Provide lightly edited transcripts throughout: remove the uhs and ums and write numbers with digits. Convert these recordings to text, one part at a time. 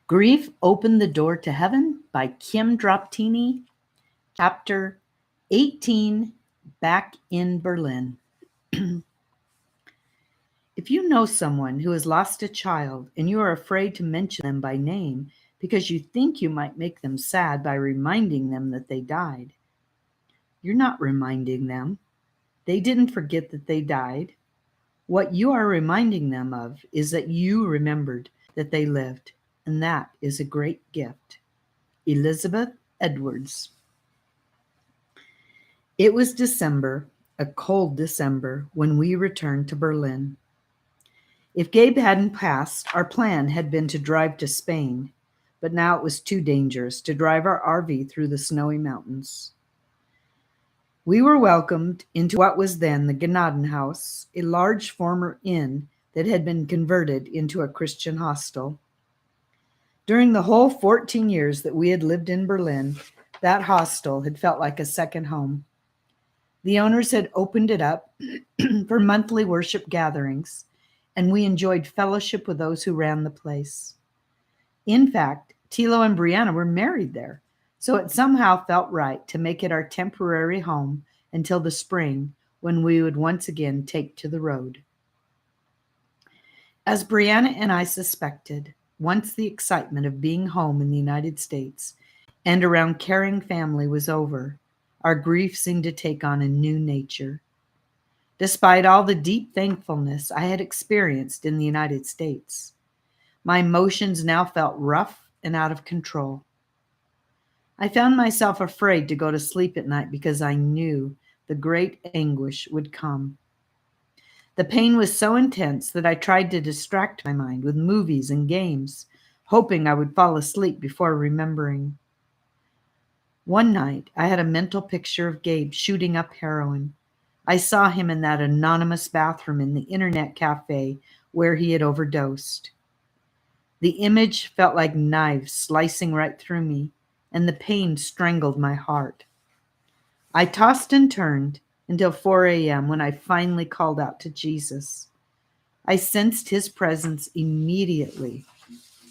Grief Opened the Door to Heaven by Kim Droptiny, Chapter 18, Back in Berlin. If you know someone who has lost a child and you are afraid to mention them by name because you think you might make them sad by reminding them that they died, you're not reminding them. They didn't forget that they died. What you are reminding them of is that you remembered that they lived, and that is a great gift. Elizabeth Edwards. It was December, a cold December, when we returned to Berlin. If Gabe hadn't passed, our plan had been to drive to Spain, but now it was too dangerous to drive our RV through the snowy mountains. We were welcomed into what was then the Gnadenhaus, a large former inn that had been converted into a Christian hostel. During the whole 14 years that we had lived in Berlin, that hostel had felt like a second home. The owners had opened it up for monthly worship gatherings, and we enjoyed fellowship with those who ran the place. In fact, Tilo and Brianna were married there, so it somehow felt right to make it our temporary home until the spring, when we would once again take to the road. As Brianna and I suspected, once the excitement of being home in the United States and around caring family was over, our grief seemed to take on a new nature. Despite all the deep thankfulness I had experienced in the United States, my emotions now felt rough and out of control. I found myself afraid to go to sleep at night because I knew the great anguish would come. The pain was so intense that I tried to distract my mind with movies and games, hoping I would fall asleep before remembering. One night, I had a mental picture of Gabe shooting up heroin. I saw him in that anonymous bathroom in the internet cafe where he had overdosed. The image felt like knives slicing right through me, and the pain strangled my heart. I tossed and turned until 4 a.m. when I finally called out to Jesus. I sensed his presence immediately.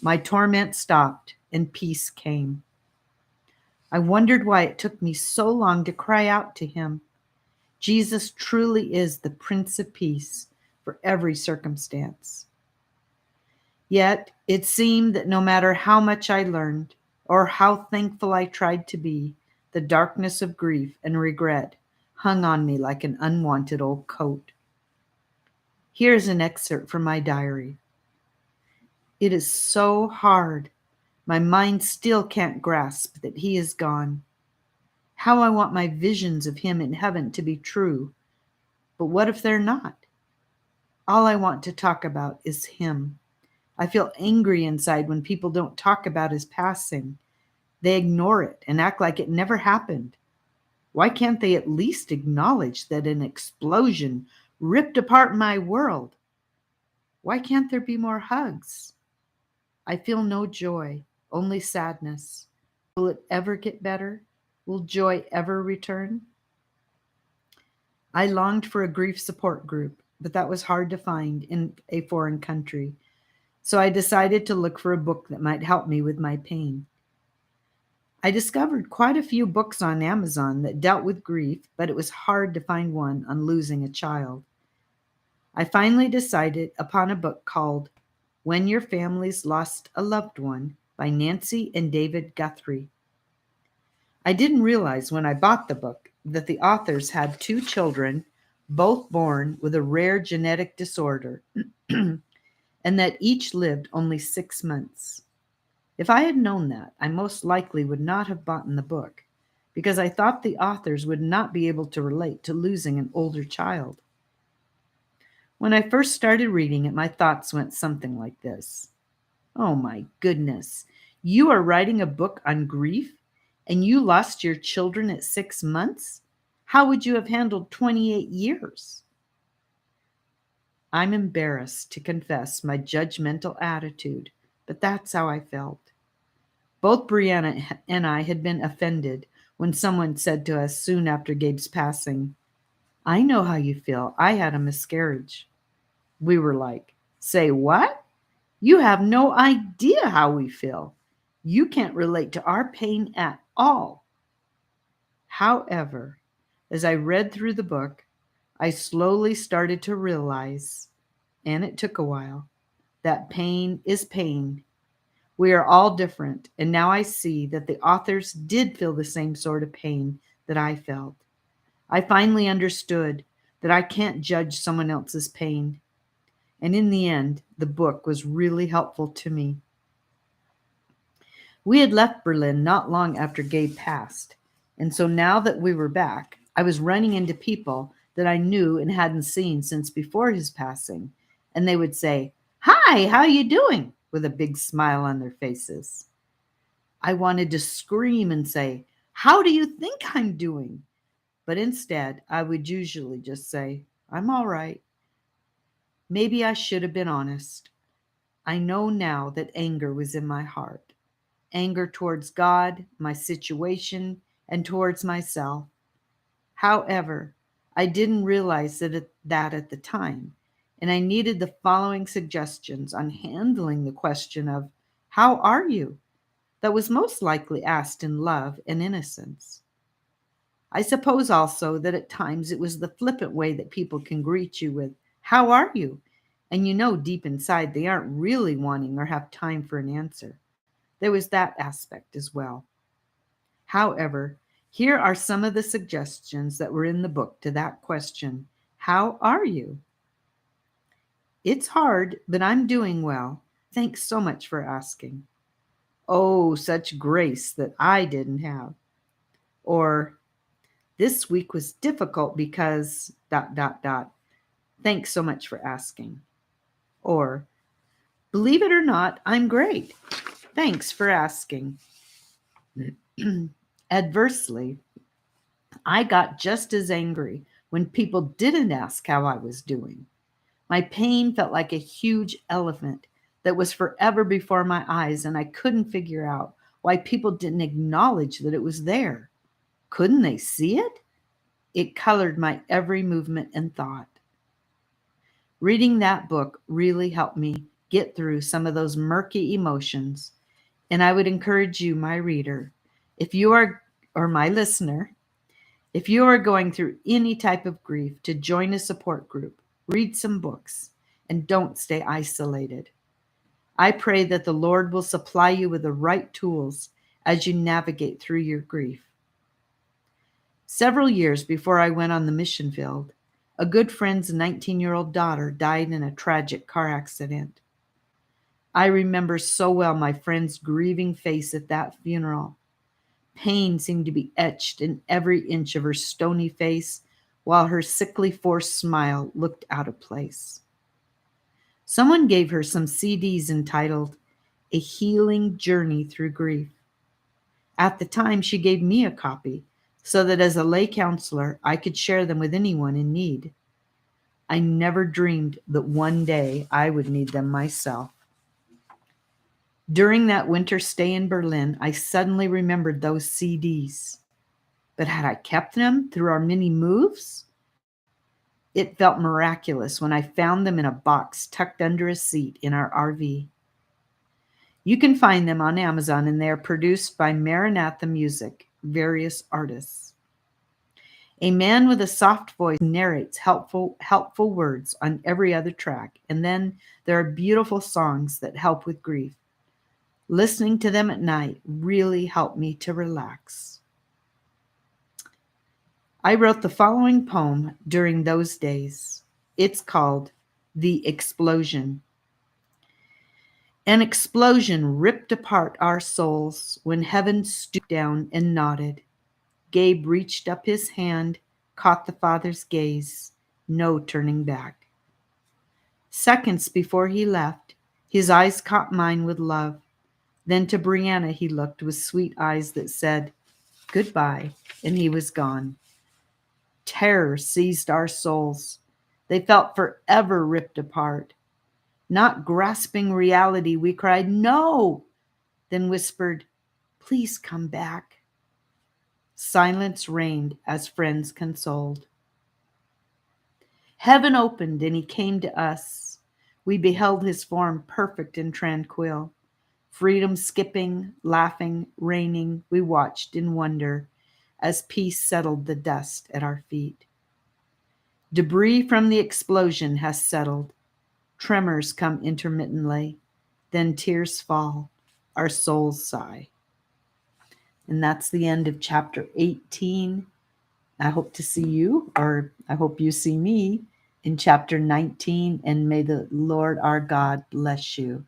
My torment stopped and peace came. I wondered why it took me so long to cry out to him. Jesus truly is the Prince of Peace for every circumstance. Yet it seemed that no matter how much I learned or how thankful I tried to be, the darkness of grief and regret hung on me like an unwanted old coat. Here's an excerpt from my diary. It is so hard. My mind still can't grasp that he is gone. How I want my visions of him in heaven to be true. But what if they're not? All I want to talk about is him. I feel angry inside when people don't talk about his passing. They ignore it and act like it never happened. Why can't they at least acknowledge that an explosion ripped apart my world? Why can't there be more hugs? I feel no joy, only sadness. Will it ever get better? Will joy ever return? I longed for a grief support group, but that was hard to find in a foreign country. So I decided to look for a book that might help me with my pain. I discovered quite a few books on Amazon that dealt with grief, but it was hard to find one on losing a child. I finally decided upon a book called When Your Family's Lost a Loved One by Nancy and David Guthrie. I didn't realize when I bought the book that the authors had 2 children, both born with a rare genetic disorder, and that each lived only 6 months. If I had known that, I most likely would not have bought the book, because I thought the authors would not be able to relate to losing an older child. When I first started reading it, my thoughts went something like this. Oh my goodness, you are writing a book on grief, and you lost your children at 6 months? How would you have handled 28 years? I'm embarrassed to confess my judgmental attitude, but that's how I felt. Both Brianna and I had been offended when someone said to us soon after Gabe's passing, I know how you feel. I had a miscarriage. We were like, say what? You have no idea how we feel. You can't relate to our pain at all. However, as I read through the book, I slowly started to realize, and it took a while, that pain is pain. We are all different, and now I see that the authors did feel the same sort of pain that I felt. I finally understood that I can't judge someone else's pain. And in the end, the book was really helpful to me. We had left Berlin not long after Gabe passed, and so now that we were back, I was running into people that I knew and hadn't seen since before his passing, and they would say, "Hi, how you doing?" with a big smile on their faces. I wanted to scream and say, "How do you think I'm doing?" But instead, I would usually just say, "I'm all right." Maybe I should have been honest. I know now that anger was in my heart. Anger towards God, my situation, and towards myself. However, I didn't realize that at the time, and I needed the following suggestions on handling the question of, "How are you?" that was most likely asked in love and innocence. I suppose also that at times it was the flippant way that people can greet you with, "How are you?" And you know deep inside they aren't really wanting or have time for an answer. There was that aspect as well. However, here are some of the suggestions that were in the book to that question: How are you? "It's hard, but I'm doing well. Thanks so much for asking." "Oh, such grace that I didn't have." Or, "This week was difficult because dot dot dot. Thanks so much for asking." Or, "Believe it or not, I'm great. Thanks for asking." Adversely, I got just as angry when people didn't ask how I was doing. My pain felt like a huge elephant that was forever before my eyes, and I couldn't figure out why people didn't acknowledge that it was there. Couldn't they see it? It colored my every movement and thought. Reading that book really helped me get through some of those murky emotions, and I would encourage you, my reader, if you are, or my listener, if you are going through any type of grief, to join a support group, read some books, and don't stay isolated. I pray that the Lord will supply you with the right tools as you navigate through your grief. Several years before I went on the mission field, a good friend's 19-year-old daughter died in a tragic car accident. I remember so well my friend's grieving face at that funeral. Pain seemed to be etched in every inch of her stony face, while her sickly forced smile looked out of place. Someone gave her some CDs entitled "A Healing Journey Through Grief." At the time, she gave me a copy so that as a lay counselor, I could share them with anyone in need. I never dreamed that one day I would need them myself. During that winter stay in Berlin, I suddenly remembered those CDs. But had I kept them through our many moves? It felt miraculous when I found them in a box tucked under a seat in our RV. You can find them on Amazon, and they are produced by Maranatha Music, various artists. A man with a soft voice narrates helpful words on every other track, and then there are beautiful songs that help with grief. Listening to them at night really helped me to relax. I wrote the following poem during those days. It's called "The Explosion." An explosion ripped apart our souls when heaven stooped down and nodded. Gabe reached up his hand, caught the Father's gaze. No turning back. Seconds before he left, his eyes caught mine with love. Then to Brianna he looked with sweet eyes that said, "Goodbye," and he was gone. Terror seized our souls. They felt forever ripped apart. Not grasping reality, we cried, "No!" Then whispered, "Please come back." Silence reigned as friends consoled. Heaven opened and he came to us. We beheld his form perfect and tranquil. Freedom skipping, laughing, reigning, we watched in wonder as peace settled the dust at our feet. Debris from the explosion has settled. Tremors come intermittently. Then tears fall. Our souls sigh. And that's the end of chapter 18. I hope to see you, or I hope you see me, in chapter 19. And may the Lord our God bless you.